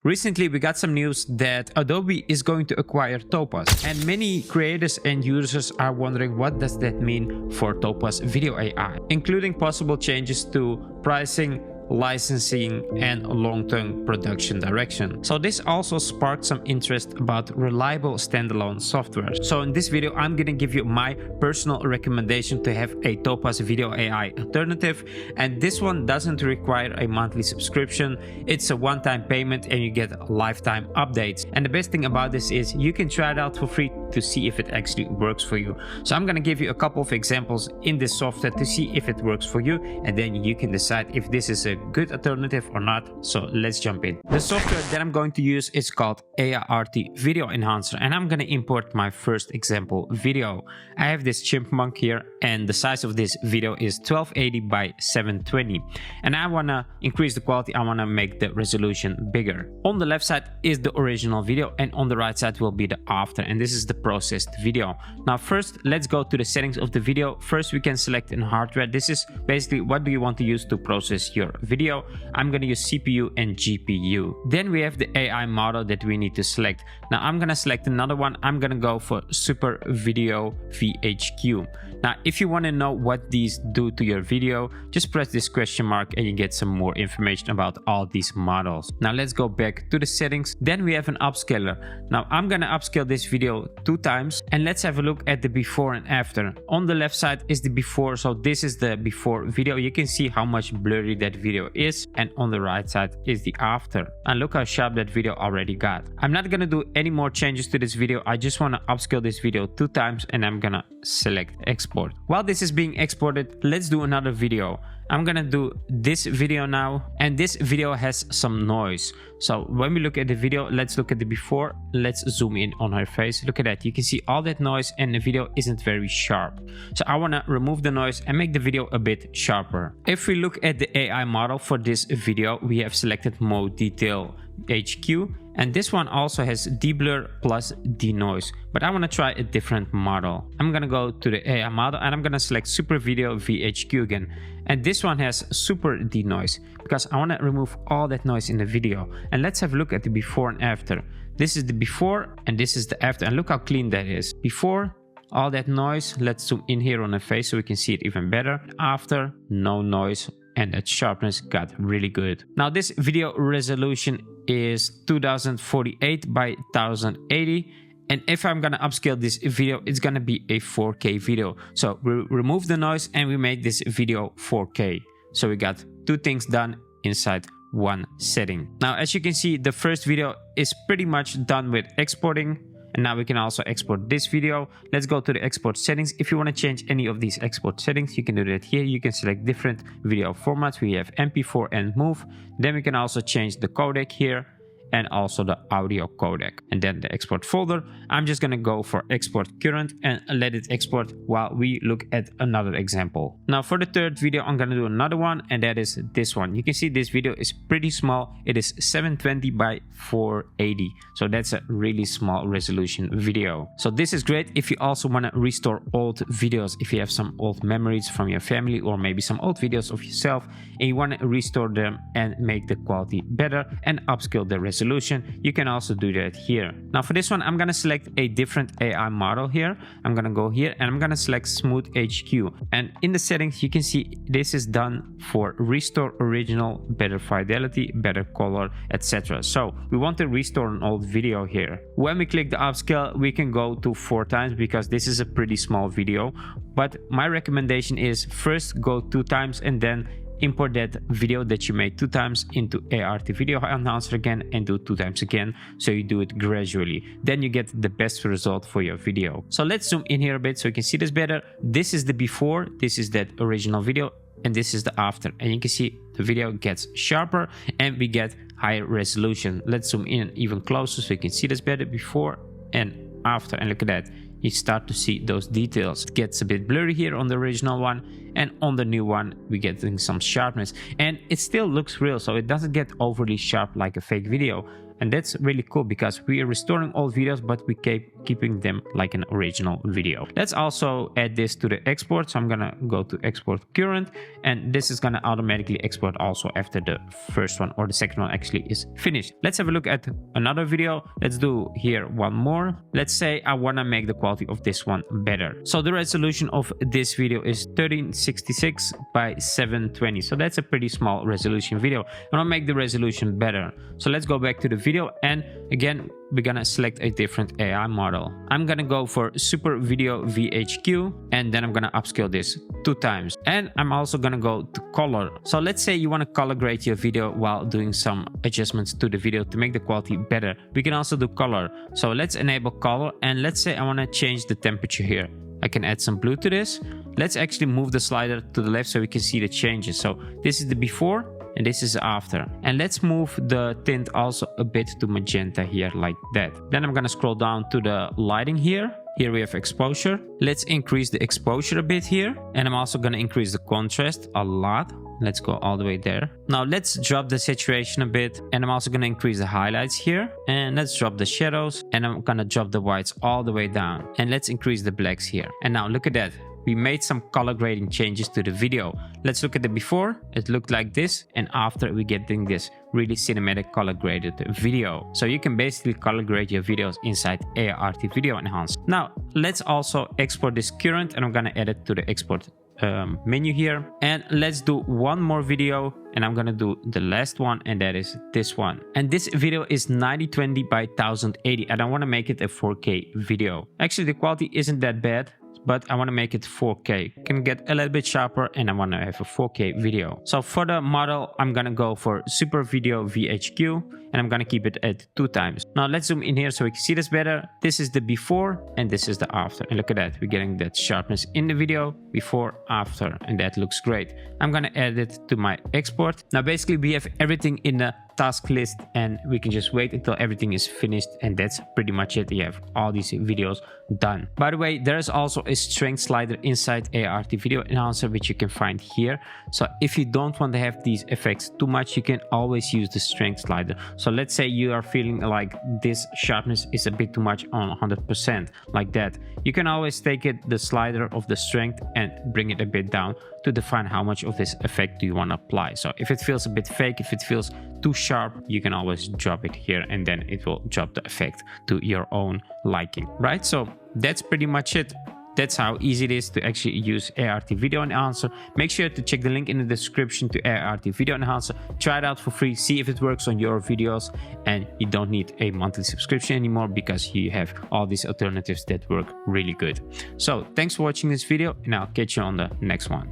Recently, we got some news that Adobe is going to acquire Topaz, and many creators and users are wondering what does that mean for Topaz Video AI, including possible changes to pricing, licensing, and long-term production direction. So this also sparked some interest about reliable standalone software. So in this video, I'm gonna give you my personal recommendation to have a Topaz Video AI alternative, and this one doesn't require a monthly subscription. It's a one-time payment and you get lifetime updates. And the best thing about this is you can try it out for free to see if it actually works for you. So I'm gonna give you a couple of examples in this software to see if it works for you, and then you can decide if this is a good alternative or not. So let's jump in. The software that I'm going to use is called Aiarty Video Enhancer, and I'm going to import my first example video. I have this chipmunk here, and the size of this video is 1280 by 720, and I want to increase the quality. I want to make the resolution bigger. On the left side is the original video, and on the right side will be the after, and this is the processed video. Now first, let's go to the settings of the video. First, we can select in hardware. This is basically what do you want to use to process your video. I'm going to use CPU and GPU. Then we have the AI model that we need to select. Now I'm going to select another one. I'm going to go for Super Video VHQ. Now if you want to know what these do to your video, just press this question mark and you get some more information about all these models. Now let's go back to the settings. Then we have an upscaler. Now I'm going to upscale this video 2 times, and let's have a look at the before and after. On the left side is the before, so this is the before video. You can see how much blurry that video is, and on the right side is the after, and look how sharp that video already got. I'm not going to do any more changes to this video. I just want to upscale this video 2 times, and I'm going to select export. While this is being exported, let's do another video. I'm gonna do this video now, and this video has some noise. So when we look at the video, let's look at the before. Let's zoom in on her face. Look at that. You can see all that noise and the video isn't very sharp. So I want to remove the noise and make the video a bit sharper. If we look at the AI model for this video, we have selected Mode Detail HQ, and this one also has deblur plus denoise, but I want to try a different model. I'm gonna go to the AI model and I'm gonna select Super Video VHQ again, and this one has super denoise because I want to remove all that noise in the video. And let's have a look at the before and after. This is the before and this is the after, and look how clean that is. Before, all that noise. Let's zoom in here on the face so we can see it even better. After, no noise, and that sharpness got really good. Now this video resolution is 2048 by 1080, and if I'm gonna upscale this video, it's gonna be a 4K video. So we remove the noise and we make this video 4K. So we got 2 things done inside one setting. Now as you can see, the first video is pretty much done with exporting. And now we can also export this video. Let's go to the export settings. If you want to change any of these export settings, you can do that here. You can select different video formats. We have MP4 and MOV. Then we can also change the codec here, and also the audio codec, and then the export folder. I'm just gonna go for export current and let it export while we look at another example. Now for the third video, I'm gonna do another one, and that is this one. You can see this video is pretty small. It is 720 by 480, so that's a really small resolution video. So this is great if you also want to restore old videos. If you have some old memories from your family, or maybe some old videos of yourself, and you want to restore them and make the quality better and upscale the resolution, you can also do that here. Now for this one, I'm gonna select a different AI model here. I'm gonna go here and I'm gonna select Smooth HQ, and in the settings you can see this is done for restore original, better fidelity, better color, etc. So we want to restore an old video here. When we click the upscale, we can go to 4 times because this is a pretty small video, but my recommendation is first go 2 times and then import that video that you made 2 times into Aiarty Video Enhancer again and do 2 times again, so you do it gradually. Then you get the best result for your video. So let's zoom in here a bit so you can see this better. This is the before, this is that original video, and this is the after, and you can see the video gets sharper and we get higher resolution. Let's zoom in even closer so you can see this better, before and after, and look at that. You start to see those details. It gets a bit blurry here on the original one, and on the new one we're getting some sharpness, and it still looks real, so it doesn't get overly sharp like a fake video. And that's really cool because we are restoring old videos, but we keep keeping them like an original video. Let's also add this to the export. So I'm gonna go to export current, and this is gonna automatically export also after the first one or the second one actually is finished. Let's have a look at another video. Let's do here one more. Let's say I want to make the quality of this one better. So the resolution of this video is 1366 by 720. So that's a pretty small resolution video. I want to make the resolution better. So let's go back to the video, and again we're gonna select a different AI model. I'm gonna go for Super Video VHQ, and then I'm gonna upscale this 2 times. And I'm also gonna go to color. So let's say you want to color grade your video while doing some adjustments to the video to make the quality better. We can also do color. So let's enable color, and let's say I want to change the temperature here. I can add some blue to this. Let's actually move the slider to the left so we can see the changes. So this is the before and this is after. And let's move the tint also a bit to magenta here like that. Then I'm gonna scroll down to the lighting here. Here we have exposure. Let's increase the exposure a bit here. And I'm also gonna increase the contrast a lot. Let's go all the way there. Now let's drop the saturation a bit, and I'm also gonna increase the highlights here, and let's drop the shadows, and I'm gonna drop the whites all the way down, and let's increase the blacks here. And now look at that. We made some color grading changes to the video. Let's look at the before. It looked like this, and after we're getting this really cinematic color graded video. So you can basically color grade your videos inside Aiarty Video Enhancer. Now let's also export this current, and I'm gonna add it to the export menu here. And let's do one more video, and I'm gonna do the last one, and that is this one. And this video is 9020 by 1080, and I want to make it a 4K video. Actually the quality isn't that bad, but I want to make it 4K. Can get a little bit sharper, and I want to have a 4K video. So for the model, I'm gonna go for Super Video VHQ, and I'm gonna keep it at 2 times. Now let's zoom in here so we can see this better. This is the before, and this is the after. And look at that, we're getting that sharpness in the video, before, after, and that looks great. I'm gonna add it to my export. Now basically we have everything in the task list, and we can just wait until everything is finished, and that's pretty much it. You have all these videos done. By the way, there is also a strength slider inside Aiarty Video Enhancer, which you can find here. So if you don't want to have these effects too much, you can always use the strength slider. So let's say you are feeling like this sharpness is a bit too much on 100%, like that. You can always take it, the slider of the strength, and bring it a bit down to define how much of this effect do you want to apply. So if it feels a bit fake, if it feels too sharp, you can always drop it here, and then it will drop the effect to your own liking, right? So that's pretty much it. That's how easy it is to actually use Aiarty Video Enhancer. Make sure to check the link in the description to Aiarty Video Enhancer. Try it out for free, see if it works on your videos, and you don't need a monthly subscription anymore because you have all these alternatives that work really good. So thanks for watching this video, and I'll catch you on the next one.